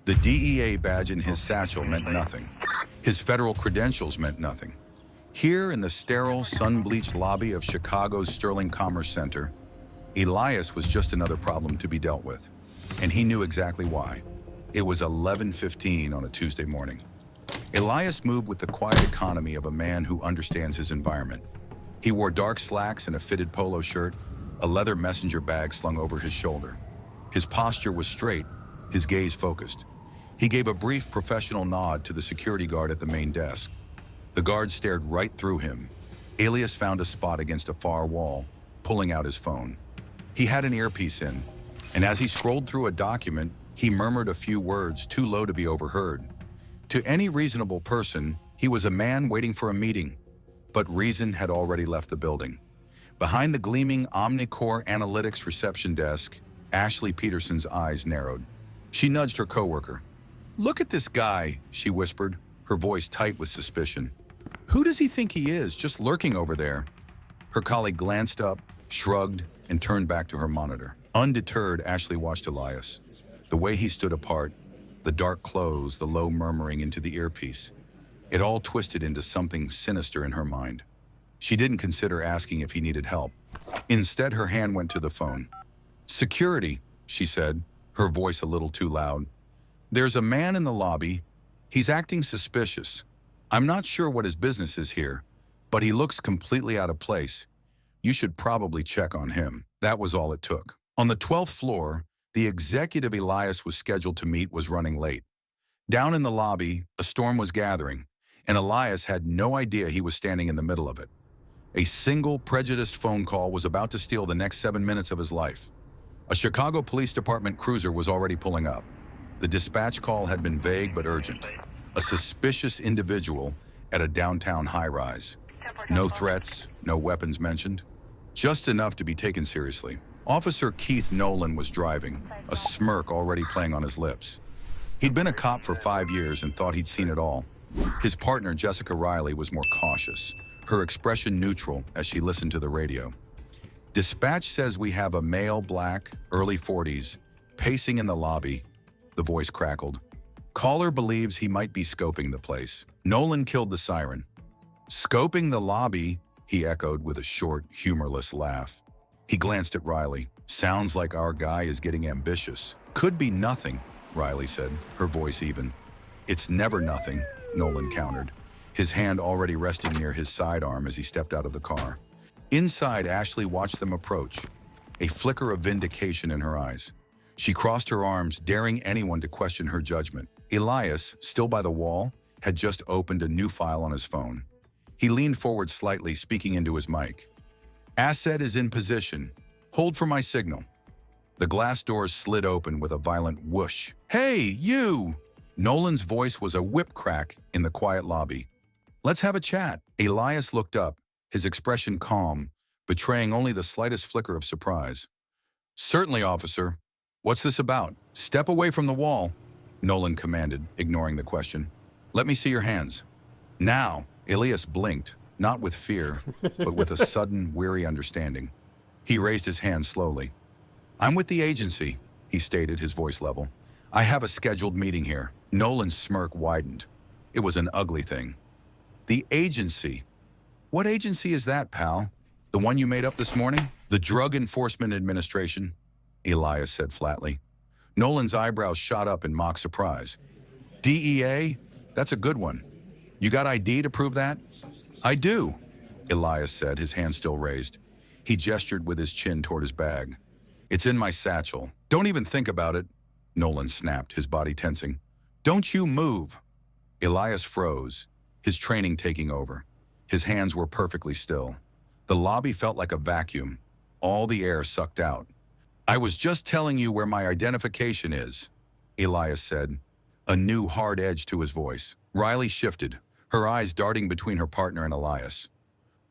The DEA badge in his satchel meant nothing. His federal credentials meant nothing. Here in the sterile, sun-bleached lobby of Chicago's Sterling Commerce Center, Elias was just another problem to be dealt with. And he knew exactly why. It was 11:15 on a Tuesday morning. Elias moved with the quiet economy of a man who understands his environment. He wore dark slacks and a fitted polo shirt, a leather messenger bag slung over his shoulder. His posture was straight, his gaze focused. He gave a brief professional nod to the security guard at the main desk. The guard stared right through him. Elias found a spot against a far wall, pulling out his phone. He had an earpiece in, and as he scrolled through a document, he murmured a few words too low to be overheard. To any reasonable person, he was a man waiting for a meeting, but reason had already left the building. Behind the gleaming Omnicore Analytics reception desk, Ashley Peterson's eyes narrowed. She nudged her coworker. "Look at this guy," she whispered, her voice tight with suspicion. "Who does he think he is, just lurking over there?" Her colleague glanced up, shrugged, and turned back to her monitor. Undeterred, Ashley watched Elias. The way he stood apart, the dark clothes, the low murmuring into the earpiece. It all twisted into something sinister in her mind. She didn't consider asking if he needed help. Instead, her hand went to the phone. "Security," she said, her voice a little too loud. "There's a man in the lobby. He's acting suspicious. I'm not sure what his business is here, but he looks completely out of place. You should probably check on him." That was all it took. On the 12th floor, the executive Elias was scheduled to meet was running late. Down in the lobby, a storm was gathering, and Elias had no idea he was standing in the middle of it. A single prejudiced phone call was about to steal the next 7 minutes of his life. A Chicago Police Department cruiser was already pulling up. The dispatch call had been vague but urgent. A suspicious individual at a downtown high-rise. No threats, no weapons mentioned. Just enough to be taken seriously. Officer Keith Nolan was driving, a smirk already playing on his lips. He'd been a cop for 5 years and thought he'd seen it all. His partner, Jessica Riley, was more cautious, her expression neutral as she listened to the radio. "Dispatch says we have a male, black, early 40s, pacing in the lobby," the voice crackled. "Caller believes he might be scoping the place." Nolan killed the siren. "Scoping the lobby," he echoed with a short, humorless laugh. He glanced at Riley. "Sounds like our guy is getting ambitious." "Could be nothing," Riley said, her voice even. "It's never nothing," Nolan countered, his hand already resting near his sidearm as he stepped out of the car. Inside, Ashley watched them approach, a flicker of vindication in her eyes. She crossed her arms, daring anyone to question her judgment. Elias, still by the wall, had just opened a new file on his phone. He leaned forward slightly, speaking into his mic. "Asset is in position. Hold for my signal." The glass doors slid open with a violent whoosh. "Hey, you!" Nolan's voice was a whip crack in the quiet lobby. "Let's have a chat." Elias looked up, his expression calm, betraying only the slightest flicker of surprise. "Certainly, officer. What's this about?" "Step away from the wall," Nolan commanded, ignoring the question. "Let me see your hands." Now, Elias blinked, not with fear, but with a sudden, weary understanding. He raised his hand slowly. "I'm with the agency," he stated, his voice level. "I have a scheduled meeting here." Nolan's smirk widened. It was an ugly thing. "The agency? What agency is that, pal? The one you made up this morning?" "The Drug Enforcement Administration," Elias said flatly. Nolan's eyebrows shot up in mock surprise. "DEA? That's a good one. You got ID to prove that?" "I do," Elias said, his hand still raised. He gestured with his chin toward his bag. "It's in my satchel." "Don't even think about it," Nolan snapped, his body tensing. "Don't you move." Elias froze, his training taking over. His hands were perfectly still. The lobby felt like a vacuum, all the air sucked out. "I was just telling you where my identification is," Elias said, a new hard edge to his voice. Riley shifted, her eyes darting between her partner and Elias.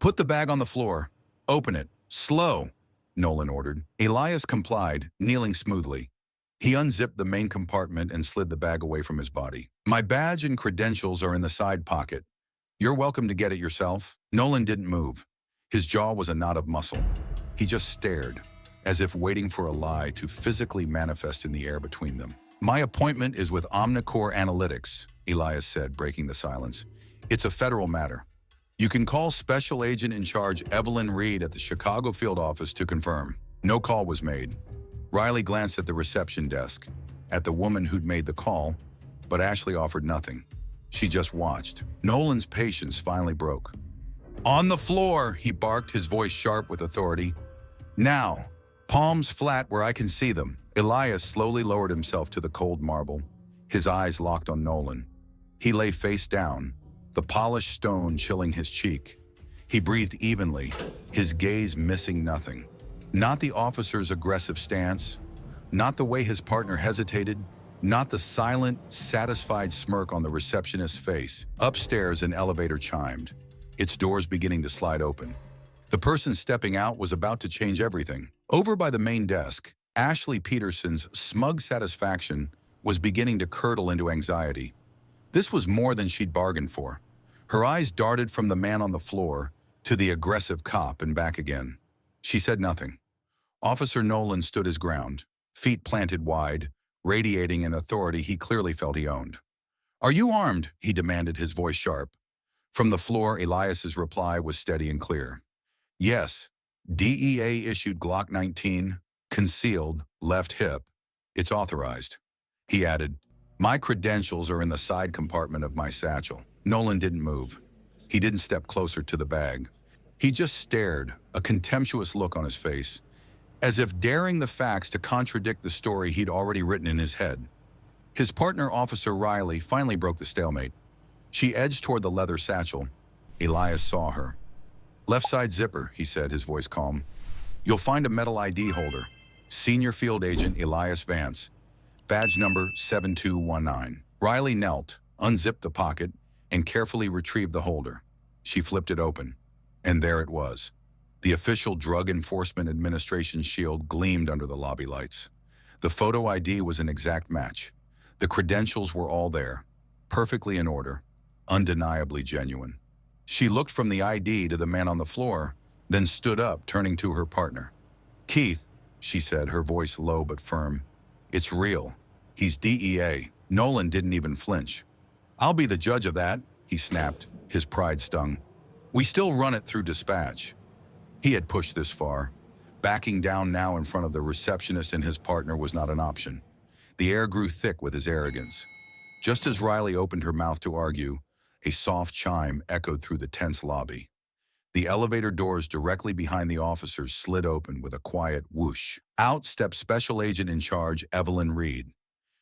"Put the bag on the floor. Open it. Slow," Nolan ordered. Elias complied, kneeling smoothly. He unzipped the main compartment and slid the bag away from his body. "My badge and credentials are in the side pocket. You're welcome to get it yourself." Nolan didn't move. His jaw was a knot of muscle. He just stared, as if waiting for a lie to physically manifest in the air between them. My appointment is with Omnicore Analytics, Elias said, breaking the silence. It's a federal matter. You can call Special Agent in Charge Evelyn Reed at the Chicago field office to confirm. No call was made. Riley glanced at the reception desk, at the woman who'd made the call, but Ashley offered nothing. She just watched. Nolan's patience finally broke. On the floor, he barked, his voice sharp with authority. Now, palms flat where I can see them. Elias slowly lowered himself to the cold marble, his eyes locked on Nolan. He lay face down, the polished stone chilling his cheek. He breathed evenly, his gaze missing nothing. Not the officer's aggressive stance, not the way his partner hesitated, not the silent, satisfied smirk on the receptionist's face. Upstairs, an elevator chimed, its doors beginning to slide open. The person stepping out was about to change everything. Over by the main desk, Ashley Peterson's smug satisfaction was beginning to curdle into anxiety. This was more than she'd bargained for. Her eyes darted from the man on the floor to the aggressive cop and back again. She said nothing. Officer Nolan stood his ground, feet planted wide, radiating an authority he clearly felt he owned. "Are you armed?" he demanded, his voice sharp. From the floor, Elias's reply was steady and clear. "Yes, DEA issued Glock 19, concealed, left hip. It's authorized." He added, "My credentials are in the side compartment of my satchel." Nolan didn't move. He didn't step closer to the bag. He just stared, a contemptuous look on his face, as if daring the facts to contradict the story he'd already written in his head. His partner, Officer Riley, finally broke the stalemate. She edged toward the leather satchel. Elias saw her. "Left side zipper," he said, his voice calm. "You'll find a metal ID holder. Senior Field Agent Elias Vance. Badge number 7219. Riley knelt, unzipped the pocket, and carefully retrieved the holder. She flipped it open, and there it was. The official Drug Enforcement Administration shield gleamed under the lobby lights. The photo ID was an exact match. The credentials were all there, perfectly in order, undeniably genuine. She looked from the ID to the man on the floor, then stood up, turning to her partner. "Keith," she said, her voice low but firm, "it's real. He's DEA." Nolan didn't even flinch. "I'll be the judge of that," he snapped, his pride stung. "We still run it through dispatch." He had pushed this far. Backing down now in front of the receptionist and his partner was not an option. The air grew thick with his arrogance. Just as Riley opened her mouth to argue, a soft chime echoed through the tense lobby. The elevator doors directly behind the officers slid open with a quiet whoosh. Out stepped Special Agent in Charge Evelyn Reed.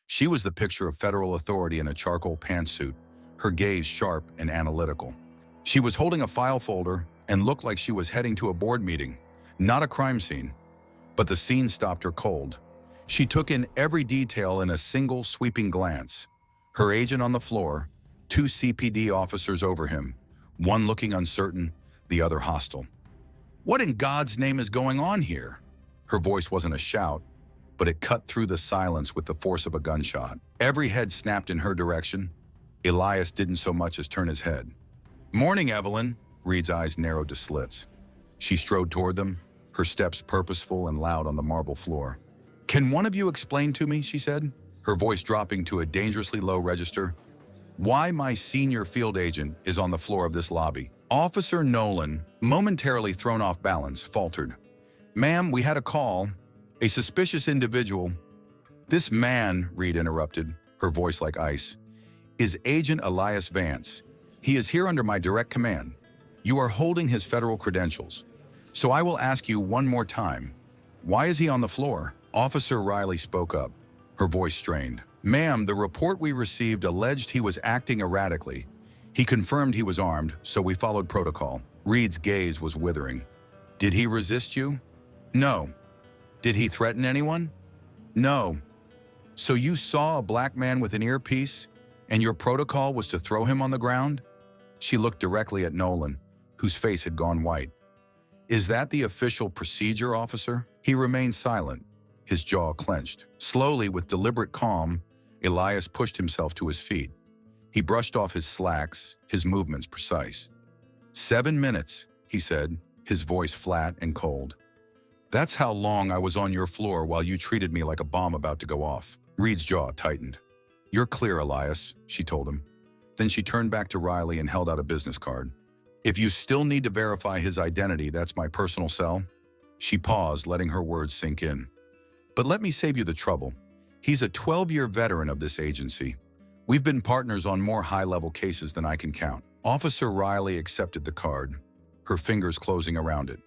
She was the picture of federal authority in a charcoal pantsuit, her gaze sharp and analytical. She was holding a file folder and looked like she was heading to a board meeting, not a crime scene. But the scene stopped her cold. She took in every detail in a single sweeping glance. Her agent on the floor, 2 CPD officers over him, one looking uncertain, the other hostile. "What in God's name is going on here?" Her voice wasn't a shout, but it cut through the silence with the force of a gunshot. Every head snapped in her direction. Elias didn't so much as turn his head. "Morning, Evelyn." Reed's eyes narrowed to slits. She strode toward them, her steps purposeful and loud on the marble floor. "Can one of you explain to me," she said, her voice dropping to a dangerously low register, "why my senior field agent is on the floor of this lobby?" Officer Nolan, momentarily thrown off balance, faltered. "Ma'am, we had a call. A suspicious individual." "This man," Reed interrupted, her voice like ice, "is Agent Elias Vance. He is here under my direct command. You are holding his federal credentials. So I will ask you one more time. Why is he on the floor?" Officer Riley spoke up, her voice strained. "Ma'am, the report we received alleged he was acting erratically. He confirmed he was armed, so we followed protocol." Reed's gaze was withering. "Did he resist you?" "No." "Did he threaten anyone?" "No." "So you saw a black man with an earpiece, and your protocol was to throw him on the ground?" She looked directly at Nolan, whose face had gone white. "Is that the official procedure, officer?" He remained silent, his jaw clenched. Slowly, with deliberate calm, Elias pushed himself to his feet. He brushed off his slacks, his movements precise. 7 minutes, he said, his voice flat and cold. "That's how long I was on your floor while you treated me like a bomb about to go off." Reed's jaw tightened. "You're clear, Elias," she told him. Then she turned back to Riley and held out a business card. "If you still need to verify his identity, that's my personal cell." She paused, letting her words sink in. "But let me save you the trouble. He's a 12-year veteran of this agency. We've been partners on more high-level cases than I can count." Officer Riley accepted the card, her fingers closing around it.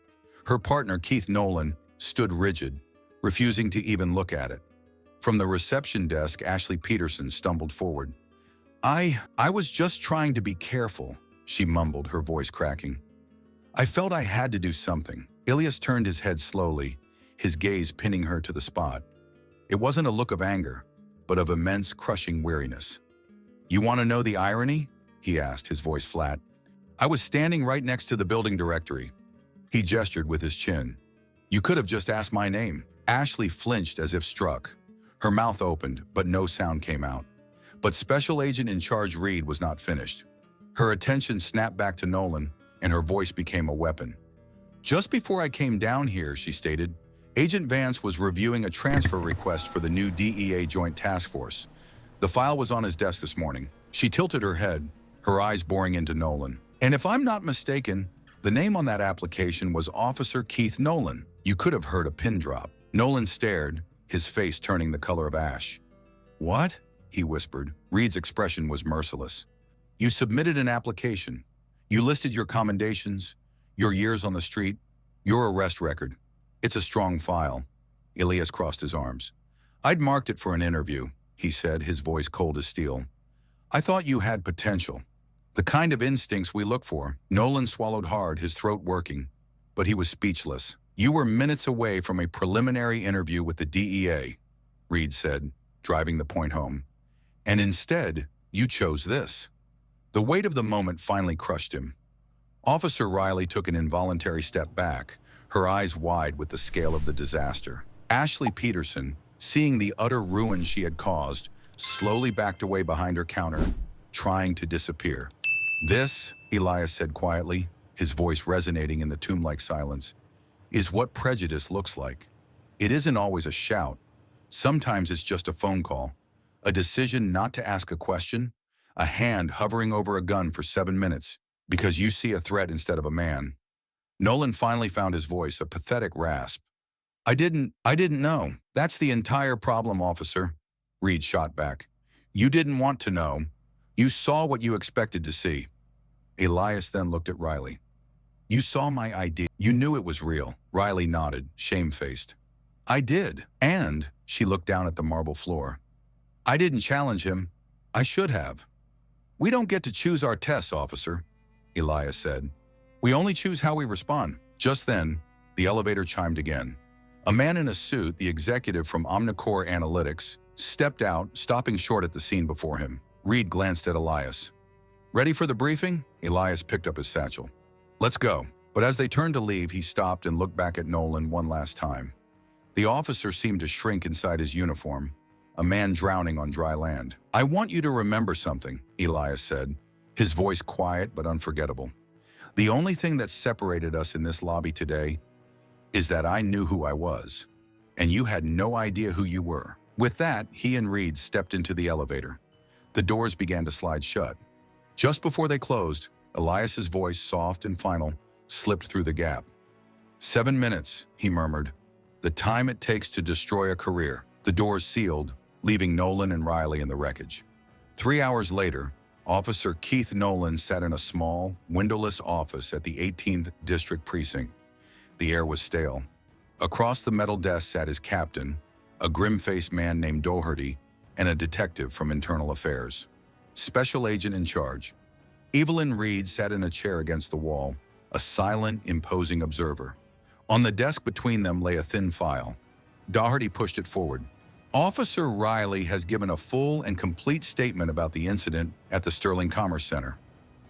Her partner, Keith Nolan, stood rigid, refusing to even look at it. From the reception desk, Ashley Peterson stumbled forward. I was just trying to be careful," she mumbled, her voice cracking. "I felt I had to do something." Elias turned his head slowly, his gaze pinning her to the spot. It wasn't a look of anger, but of immense, crushing weariness. "You want to know the irony?" he asked, his voice flat. "I was standing right next to the building directory." He gestured with his chin. "You could have just asked my name." Ashley flinched as if struck. Her mouth opened, but no sound came out. But Special Agent in Charge Reed was not finished. Her attention snapped back to Nolan, and her voice became a weapon. "Just before I came down here," she stated, "Agent Vance was reviewing a transfer request for the new DEA Joint Task Force. The file was on his desk this morning." She tilted her head, her eyes boring into Nolan. "And if I'm not mistaken, the name on that application was Officer Keith Nolan." You could have heard a pin drop. Nolan stared, his face turning the color of ash. "What?" he whispered. Reed's expression was merciless. "You submitted an application. You listed your commendations, your years on the street, your arrest record. It's a strong file." Elias crossed his arms. "I'd marked it for an interview," he said, his voice cold as steel. "I thought you had potential. The kind of instincts we look for." Nolan swallowed hard, his throat working, but he was speechless. "You were minutes away from a preliminary interview with the DEA," Reed said, driving the point home. "And instead, you chose this." The weight of the moment finally crushed him. Officer Riley took an involuntary step back, her eyes wide with the scale of the disaster. Ashley Peterson, seeing the utter ruin she had caused, slowly backed away behind her counter, trying to disappear. "This," Elias said quietly, his voice resonating in the tomb-like silence, "is what prejudice looks like. It isn't always a shout. Sometimes it's just a phone call, a decision not to ask a question, a hand hovering over a gun for 7 minutes because you see a threat instead of a man." Nolan finally found his voice, a pathetic rasp. I didn't know. That's the entire problem, officer," Reed shot back. "You didn't want to know. You saw what you expected to see." Elias then looked at Riley. "You saw my ID. You knew it was real." Riley nodded, shamefaced. "I did. And," she looked down at the marble floor, "I didn't challenge him. I should have." "We don't get to choose our tests, officer," Elias said. "We only choose how we respond." Just then, the elevator chimed again. A man in a suit, the executive from Omnicore Analytics, stepped out, stopping short at the scene before him. Reed glanced at Elias. "Ready for the briefing?" Elias picked up his satchel. "Let's go." But as they turned to leave, he stopped and looked back at Nolan one last time. The officer seemed to shrink inside his uniform, a man drowning on dry land. "I want you to remember something," Elias said, his voice quiet but unforgettable. "The only thing that separated us in this lobby today is that I knew who I was, and you had no idea who you were." With that, he and Reed stepped into the elevator. The doors began to slide shut. Just before they closed, Elias's voice, soft and final, slipped through the gap. 7 minutes, he murmured. "The time it takes to destroy a career." The doors sealed, leaving Nolan and Riley in the wreckage. 3 hours later, Officer Keith Nolan sat in a small, windowless office at the 18th District Precinct. The air was stale. Across the metal desk sat his captain, a grim-faced man named Doherty, and a detective from Internal Affairs. Special Agent in Charge. Evelyn Reed sat in a chair against the wall, a silent, imposing observer. On the desk between them lay a thin file. Doherty pushed it forward. "Officer Riley has given a full and complete statement about the incident at the Sterling Commerce Center,"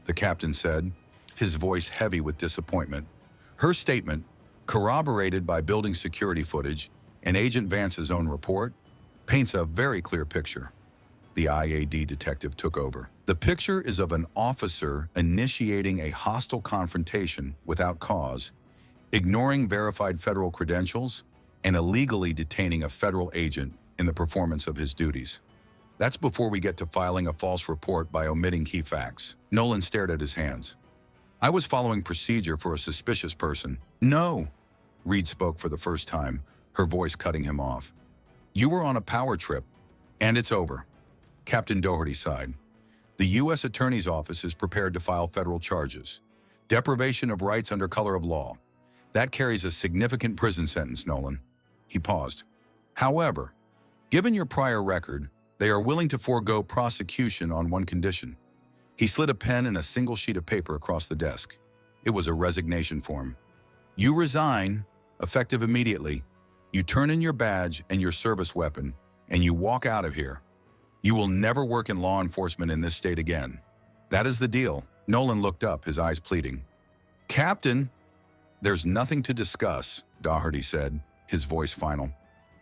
the captain said, his voice heavy with disappointment. Her statement, corroborated by building security footage and Agent Vance's own report, paints a very clear picture. The IAD detective took over. "The picture is of an officer initiating a hostile confrontation without cause, ignoring verified federal credentials, and illegally detaining a federal agent in the performance of his duties. That's before we get to filing a false report by omitting key facts. Nolan stared at his hands. I was following procedure for a suspicious person. No, Reed spoke for the first time, her voice cutting him off. You were on a power trip, and it's over. Captain Doherty sighed. The U.S. Attorney's Office is prepared to file federal charges. Deprivation of rights under color of law. That carries a significant prison sentence, Nolan. He paused. However, given your prior record, they are willing to forego prosecution on one condition. He slid a pen and a single sheet of paper across the desk. It was a resignation form. You resign, effective immediately. You turn in your badge and your service weapon, and you walk out of here. You will never work in law enforcement in this state again. That is the deal. Nolan looked up, his eyes pleading. Captain, there's nothing to discuss, Doherty said, his voice final.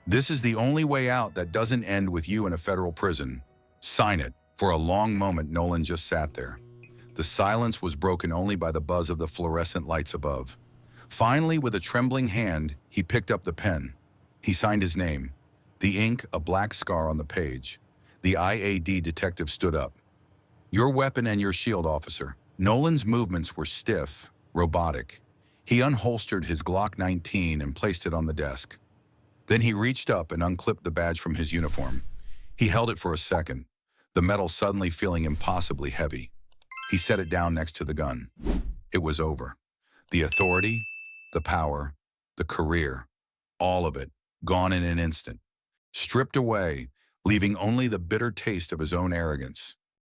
This is the only way out that doesn't end with you in a federal prison. Sign it. For a long moment, Nolan just sat there. The silence was broken only by the buzz of the fluorescent lights above. Finally, with a trembling hand, he picked up the pen. He signed his name. The ink, a black scar on the page. The IAD detective stood up. Your weapon and your shield, officer. Nolan's movements were stiff, robotic. He unholstered his Glock 19 and placed it on the desk. Then he reached up and unclipped the badge from his uniform. He held it for a second, the metal suddenly feeling impossibly heavy. He set it down next to the gun. It was over. The authority, the power, the career, all of it, gone in an instant. Stripped away, leaving only the bitter taste of his own arrogance.